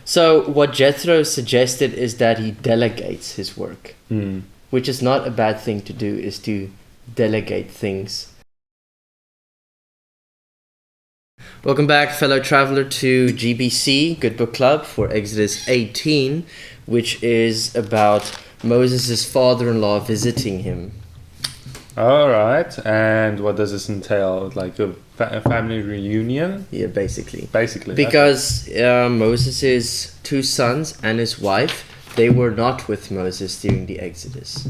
So what Jethro suggested is that he delegates his work, which is not a bad thing to do, is to delegate things. Welcome back, fellow traveler, to GBC, Good Book Club, for Exodus 18, which is about Moses' father-in-law visiting him. All right, and what does this entail? Like a family reunion? Yeah, basically. Because Moses' two sons and his wife, they were not with Moses during the Exodus.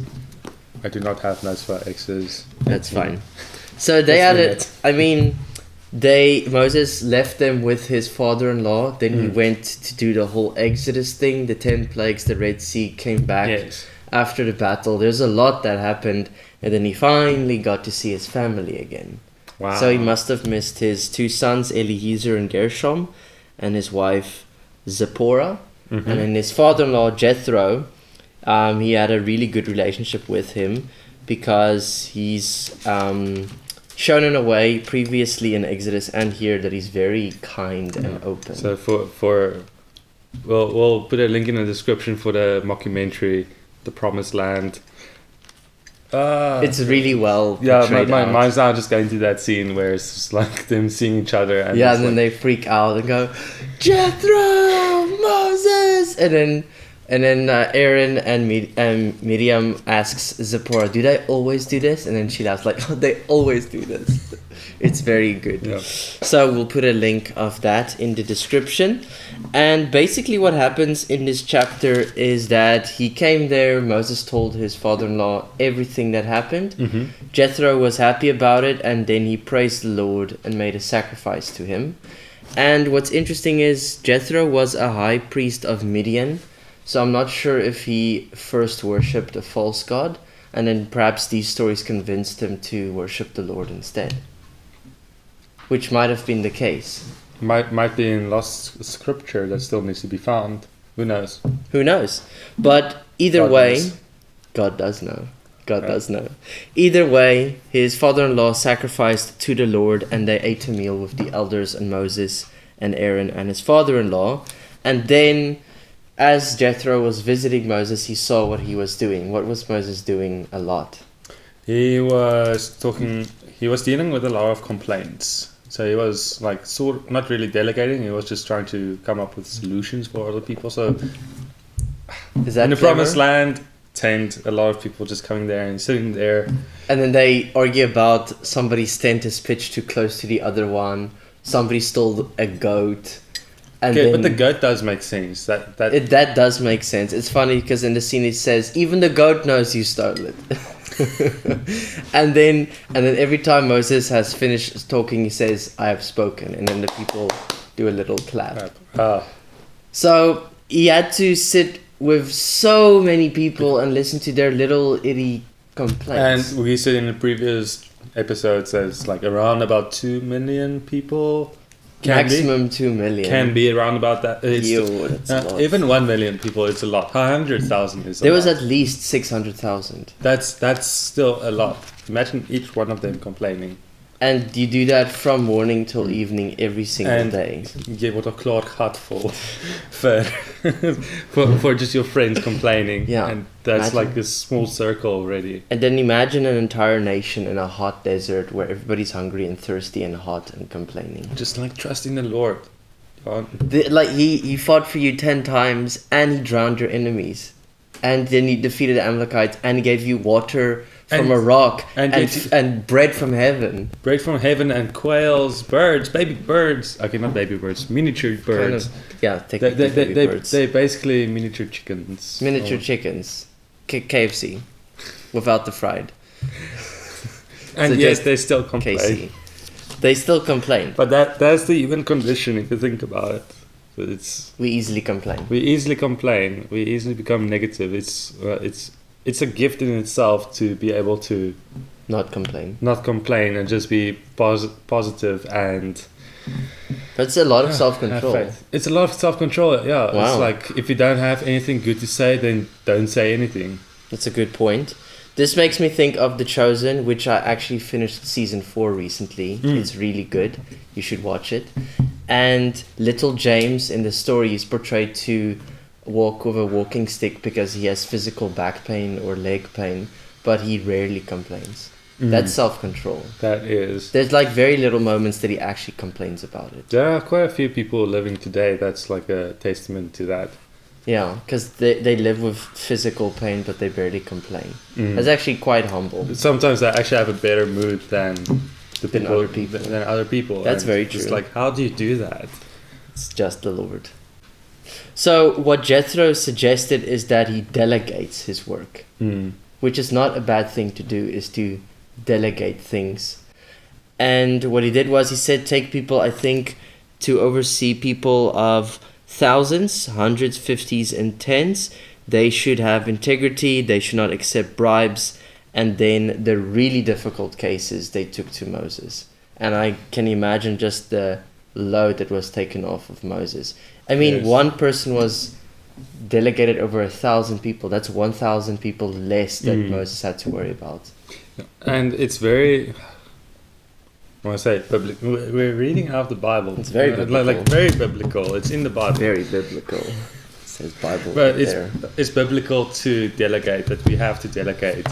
I do not have notes for Exodus. That's fine. So they had it. I mean, Moses left them with his father-in-law. Then he went to do the whole Exodus thing, the 10 plagues, the Red Sea, came back after the battle. There's a lot that happened, and then he finally got to see his family again. Wow. So he must have missed his two sons, Eliezer and Gershom, and his wife, Zipporah. And then his father-in-law, Jethro, he had a really good relationship with him because he's shown in a way previously in Exodus and here that he's very kind and open. So we'll put a link in the description for the mockumentary, The Promised Land. It's really well portrayed. My mind's now just going to that scene where it's just like them seeing each other. And then they freak out and go, Jethro, Moses! And then Aaron and Miriam asks Zipporah, do they always do this? And then she laughs like, oh, they always do this. It's very good. Yeah. So we'll put a link of that in the description. And basically what happens in this chapter is that he came there, Moses told his father-in-law everything that happened. Jethro was happy about it, and then he praised the Lord and made a sacrifice to him. And what's interesting is Jethro was a high priest of Midian. So I'm not sure if he first worshipped a false god, and then perhaps these stories convinced him to worship the Lord instead. Which might have been the case. Might be in lost scripture that still needs to be found. Who knows? But either way, God does know. God does know. Either way, his father-in-law sacrificed to the Lord, and they ate a meal with the elders and Moses and Aaron and his father-in-law. And then, as Jethro was visiting Moses, he saw what he was doing. What was Moses doing a lot? He was dealing with a lot of complaints. So he was like not really delegating. He was just trying to come up with solutions for other people. So is that in the clever? Promised Land, tent, a lot of people just coming there and sitting there. And then they argue about somebody's tent is pitched too close to the other one. Somebody stole a goat. And but the goat does make sense. That does make sense. It's funny because in the scene it says, even the goat knows you stole it. and then every time Moses has finished talking, he says, I have spoken. And then the people do a little clap. So he had to sit with so many people and listen to their little itty complaints. And we said in the previous episodes, there's like around about 2 million people. Maximum 2 million. Can be around about that. Even 1 million people, it's a lot. 100,000 is a lot. There was at least 600,000. That's still a lot. Imagine each one of them complaining. And you do that from morning till evening every single day. Je wordt ook klaar gehad for just your friends complaining. Yeah. And that's like a small circle already. And then imagine an entire nation in a hot desert where everybody's hungry and thirsty and hot and complaining. Just like trusting the Lord. He fought for you 10 times and he drowned your enemies. And then he defeated the Amalekites and he gave you water from a rock and bread from heaven. Bread from heaven and quails, birds, baby birds. Okay, not baby birds, miniature birds. Technically baby birds. They're basically miniature chickens. Miniature chickens. KFC. Without the fried. And so yes, they still complain. KC. They still complain. But that's the human condition if you think about it. So we easily complain. We easily complain. We easily become negative. It's a gift in itself to be able to not complain and just be positive and. It's a lot of self-control. It's a lot of self-control. Yeah, wow. It's like if you don't have anything good to say, then don't say anything. That's a good point. This makes me think of The Chosen, which I actually finished season 4 recently. It's really good. You should watch it. And little James in the story is portrayed to walk with a walking stick because he has physical back pain or leg pain, but he rarely complains. That's self-control. That is. There's like very little moments that he actually complains about it. There are quite a few people living today that's like a testament to that. Yeah, because they live with physical pain, but they barely complain. That's actually quite humble. Sometimes they actually have a better mood than other people. Than other people. That's and very true. It's like, how do you do that? It's just the Lord. So what Jethro suggested is that he delegates his work, which is not a bad thing to do, is to delegate things. And what he did was he said take people, I think, to oversee people of thousands, hundreds, fifties, and tens. They should have integrity, they should not accept bribes. And then the really difficult cases they took to Moses. And I can imagine just the load that was taken off of Moses. I mean, one person was delegated over 1,000 people. That's 1,000 people less that Moses had to worry about. And it's very, I want to say, biblical. We're reading out of the Bible. It's very biblical. Like very biblical. It's in the Bible. Very biblical. It says Bible but there. It's biblical to delegate, that we have to delegate.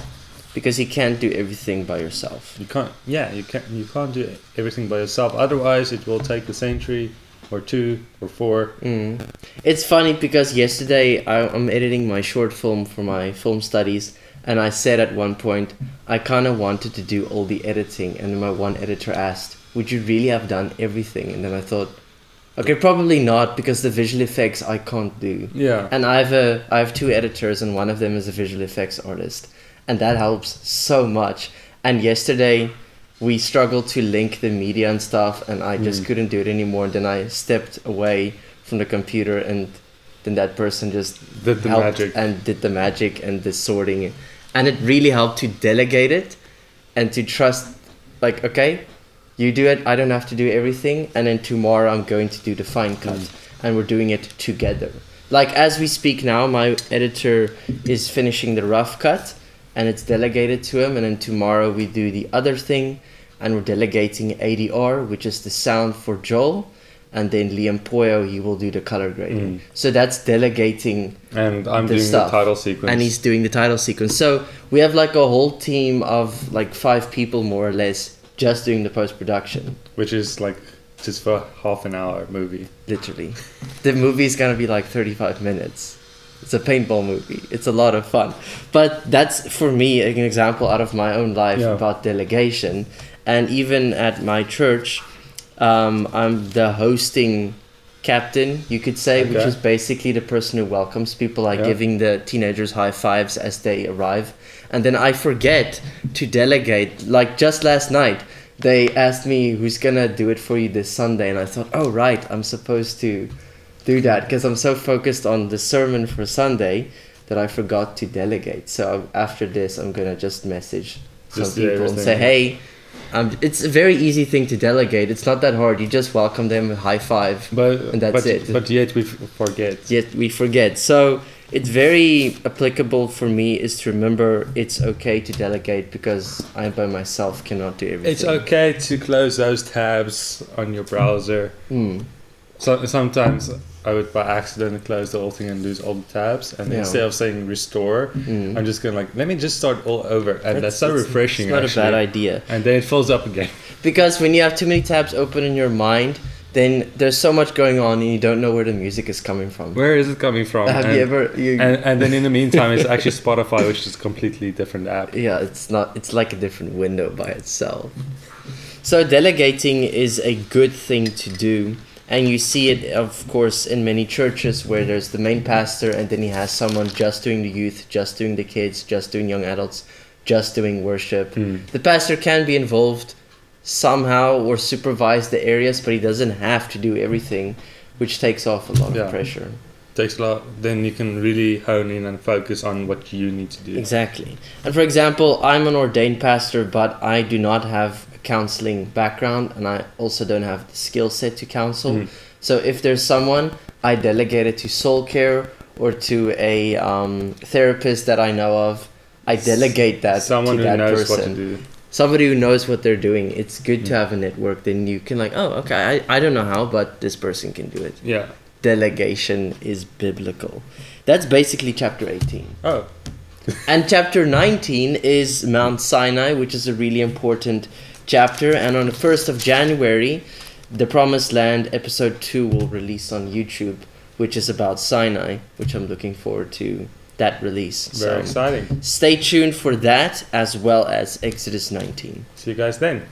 Because you can't do everything by yourself. You can't do everything by yourself. Otherwise, it will take a century or 2 or 4. It's funny because yesterday I'm editing my short film for my film studies, and I said at one point I kind of wanted to do all the editing, and then my one editor asked, "Would you really have done everything?" And then I thought, okay, probably not, because the visual effects I can't do. Yeah. And I have 2 editors, and one of them is a visual effects artist, and that helps so much. And yesterday we struggled to link the media and stuff, and I just couldn't do it anymore. And then I stepped away from the computer, and then that person just did the magic and did the magic and the sorting, and it really helped to delegate it and to trust, like, okay, you do it, I don't have to do everything, and then tomorrow I'm going to do the fine cut, and we're doing it together. Like as we speak now, my editor is finishing the rough cut, and it's delegated to him, and then tomorrow we do the other thing, and we're delegating ADR, which is the sound for Joel, and then Liam Poyo, he will do the color grading. So that's delegating. And I'm doing the title sequence. And he's doing the title sequence. So we have like a whole team of like 5 people more or less just doing the post-production. Which is like just for half an hour movie. Literally. The movie is going to be like 35 minutes. It's a paintball movie. It's a lot of fun. But that's, for me, an example out of my own life about delegation. And even at my church, I'm the hosting captain, you could say, which is basically the person who welcomes people, like giving the teenagers high fives as they arrive. And then I forget to delegate. Like just last night, they asked me who's gonna do it for you this Sunday, and I thought, oh right, I'm supposed to do that, because I'm so focused on the sermon for Sunday that I forgot to delegate. So after this, I'm gonna just message some people and say, hey, it's a very easy thing to delegate. It's not that hard. You just welcome them, high five, and that's it. But yet we forget. So it's very applicable for me is to remember it's okay to delegate, because I by myself cannot do everything. It's okay to close those tabs on your browser. So sometimes I would by accident close the whole thing and lose all the tabs, and instead of saying restore, I'm just gonna let me just start all over, and that's so refreshing. It's not a bad idea. And then it fills up again. Because when you have too many tabs open in your mind, then there's so much going on and you don't know where the music is coming from. Where is it coming from? Have you ever? And then in the meantime, it's actually Spotify, which is a completely different app. Yeah, it's not. It's like a different window by itself. So delegating is a good thing to do. And you see it, of course, in many churches where there's the main pastor, and then he has someone just doing the youth, just doing the kids, just doing young adults, just doing worship. The pastor can be involved somehow or supervise the areas, but he doesn't have to do everything, which takes off a lot of pressure. Takes a lot. Then you can really hone in and focus on what you need to do. Exactly. And for example, I'm an ordained pastor, but I do not have counseling background, and I also don't have the skill set to counsel. So if there's someone, I delegate it to soul care or to a therapist that I know of. I delegate that someone to that who knows person. what to do. somebody who knows what they're doing. It's good to have a network. Then you can like, oh, okay, I don't know how, but this person can do it. Yeah. Delegation is biblical. That's basically chapter 18. Oh. And chapter 19 is Mount Sinai, which is a really important chapter. And on the 1st of January, The Promised Land episode 2 will release on YouTube, which is about Sinai, which I'm looking forward to that release. Very exciting. Stay tuned for that, as well as Exodus 19. See you guys then.